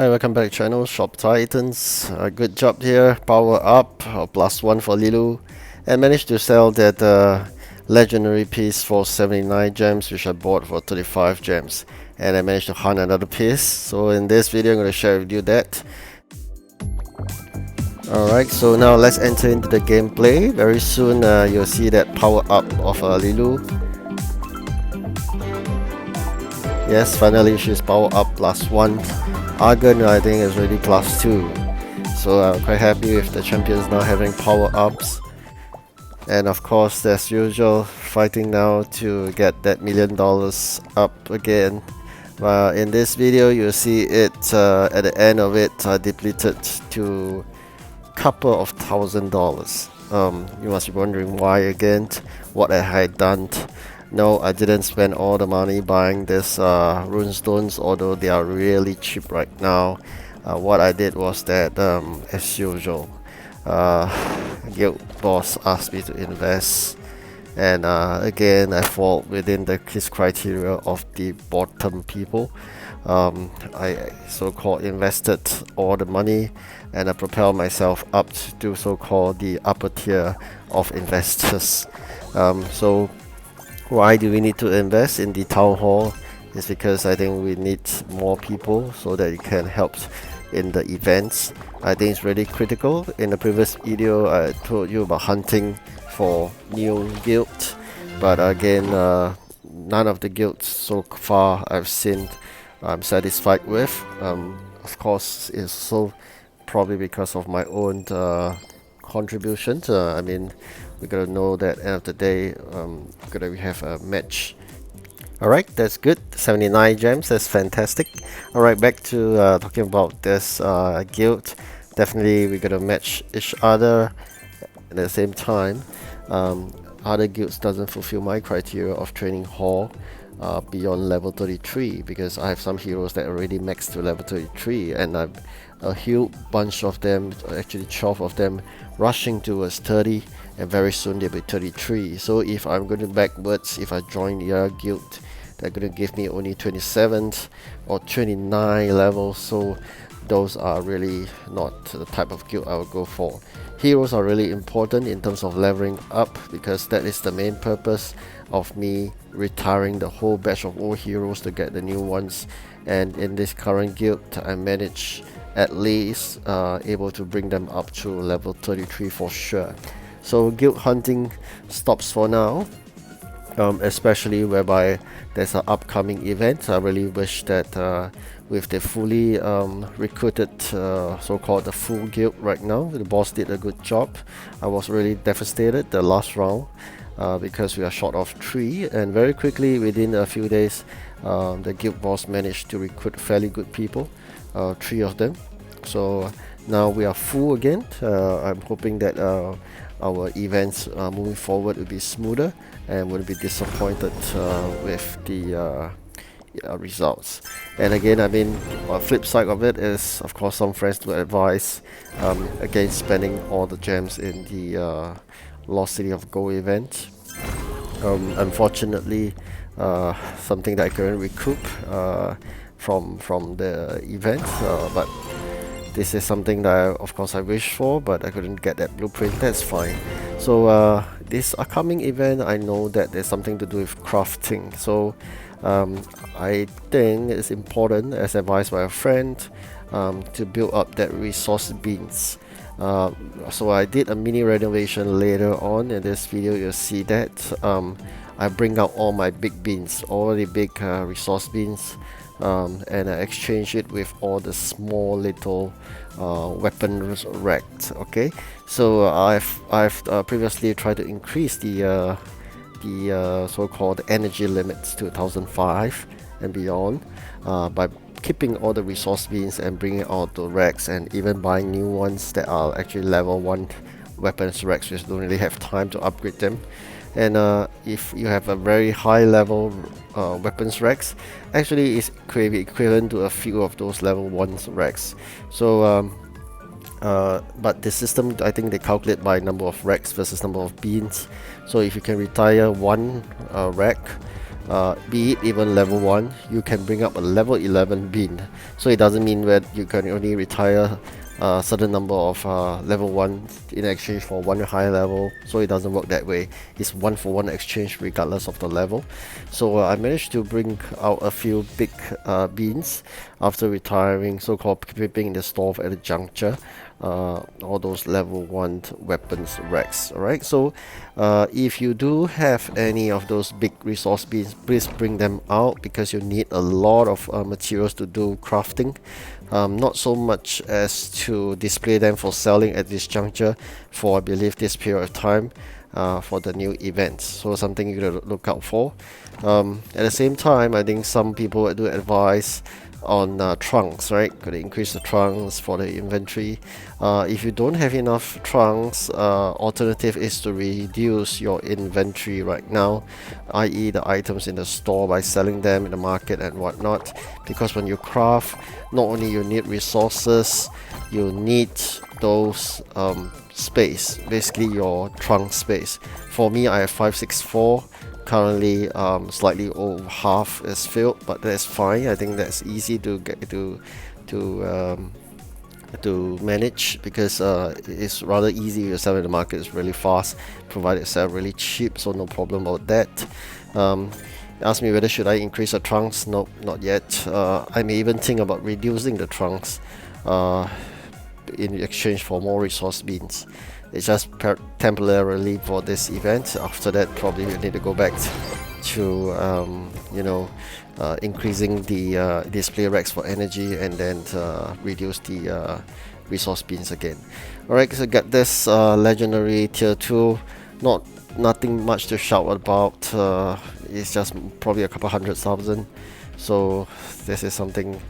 Hi, welcome back to channel Shop Titans. Good job here. Power up, +1 for Lilu, and managed to sell that legendary piece for 79 gems, which I bought for 35 gems, and I managed to hunt another piece. So in this video, I'm going to share with you that. Alright, so now let's enter into the gameplay. Very soon you'll see that power up of Lilu. Yes, finally she's power up +1. Argon, I think, is already +2. So I'm quite happy with the champions now having power ups. And of course, as usual, fighting now to get that $1 million up again. In this video, you'll see it at the end of it depleted to couple of $1,000. You must be wondering why again, what I had done. No, I didn't spend all the money buying this runestones, although they are really cheap right now. What I did was that, as usual, guild boss asked me to invest, and again I fall within his criteria of the bottom people. I so-called invested all the money, and I propelled myself up to so-called the upper tier of investors. So why do we need to invest in the town hall? It's because I think we need more people so that it can help in the events. I think it's really critical. In the previous video I told you about hunting for new guilds, but again none of the guilds so far I've seen I'm satisfied with. Of course, it's so probably because of my own contributions. I mean, we gotta know that end of the day, we have a match. Alright, that's good. 79 gems, that's fantastic. Alright, back to talking about this guild. Definitely we're gonna match each other at the same time. Other guilds doesn't fulfill my criteria of training hall beyond level 33, because I have some heroes that already maxed to level 33, and I've a huge bunch of them, actually 12 of them, rushing towards 30, and very soon they'll be 33. So if I'm going backwards, if I join the other guild, they're going to give me only 27 or 29 levels. So those are really not the type of guild I would go for. Heroes are really important in terms of leveling up, because that is the main purpose of me retiring the whole batch of old heroes to get the new ones. And in this current guild, I managed at least able to bring them up to level 33 for sure. So guild hunting stops for now, especially whereby there's an upcoming event. I really wish that with the fully recruited so-called the full guild right now, the boss did a good job. I was really devastated the last round because we are short of 3, and very quickly within a few days the guild boss managed to recruit fairly good people, 3 of them. So now we are full again. I'm hoping that our events moving forward will be smoother and won't be disappointed with the results. And again, I mean, on flip side of it is, of course, some friends do advise against spending all the gems in the Lost City of Gold event. Unfortunately, something that I couldn't recoup from the event, but this is something that of course I wish for, but I couldn't get that blueprint. That's fine. So this upcoming event, I know that there's something to do with crafting. So I think it's important, as advised by a friend, to build up that resource beans. So I did a mini renovation later on in this video. You'll see that I bring out all my big beans, all the big resource beans, and I exchange it with all the small little weapons racks. Okay, so I've previously tried to increase the so-called energy limits to 1005 and beyond by keeping all the resource beans and bringing out the racks, and even buying new ones that are actually level 1 weapons racks, which don't really have time to upgrade them. And if you have a very high level weapons racks, actually it's equivalent to a few of those level 1 racks. So but the system, I think they calculate by number of racks versus number of beans. So if you can retire 1 rack, be it even level 1, you can bring up a level 11 bean. So it doesn't mean that you can only retire a certain number of level 1 in exchange for one higher level. So it doesn't work that way. It's 1-for-1 exchange regardless of the level. So I managed to bring out a few big beans after retiring, so-called keeping in the store at a juncture. All those level 1 weapons racks. Alright, so if you do have any of those big resource beans, please bring them out because you need a lot of materials to do crafting. Not so much as to display them for selling at this juncture for, I believe, this period of time for the new events. So something you gotta look out for. At the same time, I think some people do advise on trunks, right? Gotta increase the trunks for the inventory. If you don't have enough trunks, alternative is to reduce your inventory right now, i.e. the items in the store, by selling them in the market and whatnot. Because when you craft, not only you need resources, you need those space, basically your trunk space. For me, I have 564. Currently slightly over half is filled, but that's fine. I think that's easy to get to manage because it's rather easy to sell in the market. It's really fast, provided it's sell really cheap, so no problem about that. Ask me whether should I increase the trunks. Nope, not yet. I may even think about reducing the trunks in exchange for more resource beans. It's just temporarily for this event. After that, probably you need to go back to increasing the display racks for energy, and then reduce the resource beans again. Alright, so get this legendary tier 2. Nothing much to shout about. It's just probably a couple 100,000. So this is something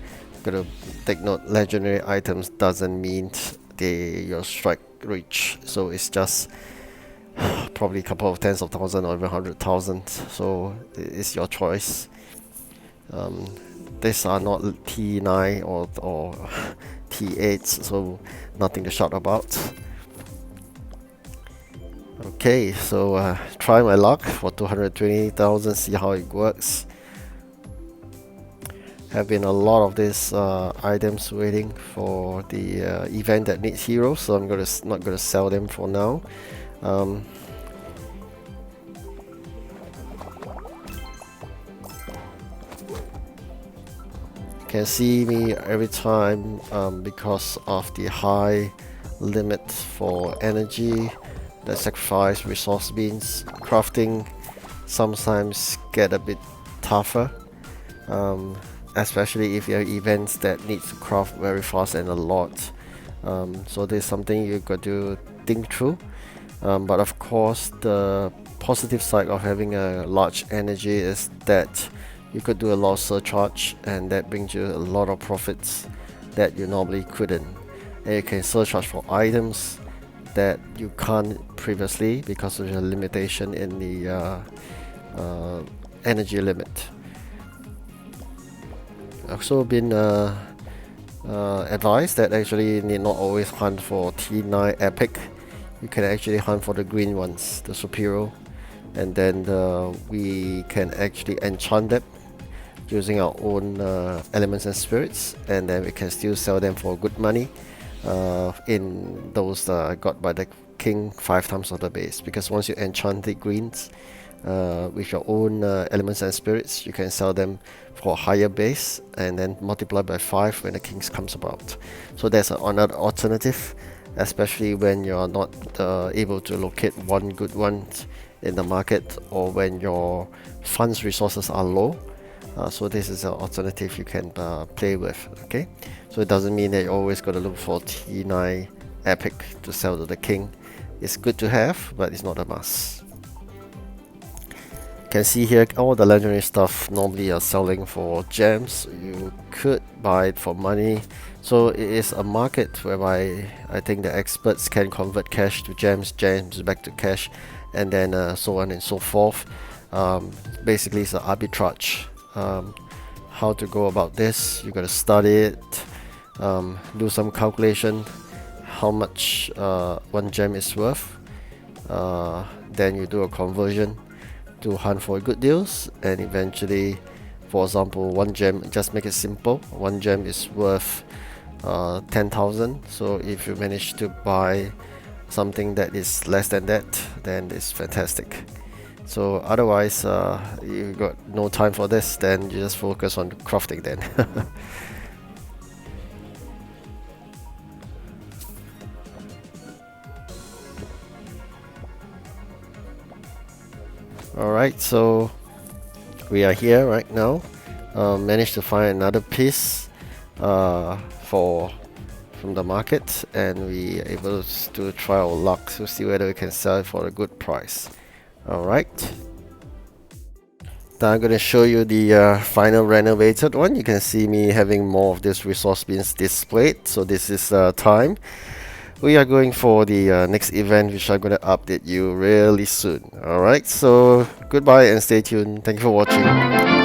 gotta take note. Legendary items doesn't mean your strike reach, so it's just probably a couple of tens of thousands or even 100,000. So it's your choice. These are not T9 or T8s, so nothing to shout about. Okay, so try my luck for 220,000, see how it works. Have been a lot of these items waiting for the event that needs heroes, so I'm not gonna sell them for now. Can see me every time because of the high limit for energy, the sacrifice resource beans. Crafting sometimes get a bit tougher. Especially if you have events that need to craft very fast and a lot. So there's something you got to think through. But of course, the positive side of having a large energy is that you could do a lot of surcharge, and that brings you a lot of profits that you normally couldn't. And you can surcharge for items that you can't previously because of the limitation in the energy limit. Also been advised that actually need not always hunt for T9 epic. You can actually hunt for the green ones, the superior, and then we can actually enchant them using our own elements and spirits, and then we can still sell them for good money in those got by the king 5 times of the base. Because once you enchant the greens with your own elements and spirits, you can sell them for a higher base and then multiply by 5 when the kings comes about. So there's another alternative, especially when you're not able to locate one good one in the market, or when your funds resources are low. So this is an alternative you can play with. Okay, so it doesn't mean that you always got to look for T9 epic to sell to the king. It's good to have, but it's not a must. Can see here all the legendary stuff normally are selling for gems. You could buy it for money. So it is a market whereby I think the experts can convert cash to gems, gems back to cash, and then so on and so forth. Basically it's an arbitrage. How to go about this, you gotta study it, do some calculation how much one gem is worth, then you do a conversion to hunt for good deals, and eventually, for example, one gem, just make it simple, one gem is worth 10,000. So if you manage to buy something that is less than that, then it's fantastic. So otherwise, you got no time for this, then you just focus on crafting then. Alright, so we are here right now. Managed to find another piece from the market, and we are able to try our luck to see whether we can sell it for a good price. Alright. Now I'm going to show you the final renovated one. You can see me having more of these resource bins displayed. So this is time. We are going for the next event, which I'm going to update you really soon. Alright, so goodbye and stay tuned. Thank you for watching.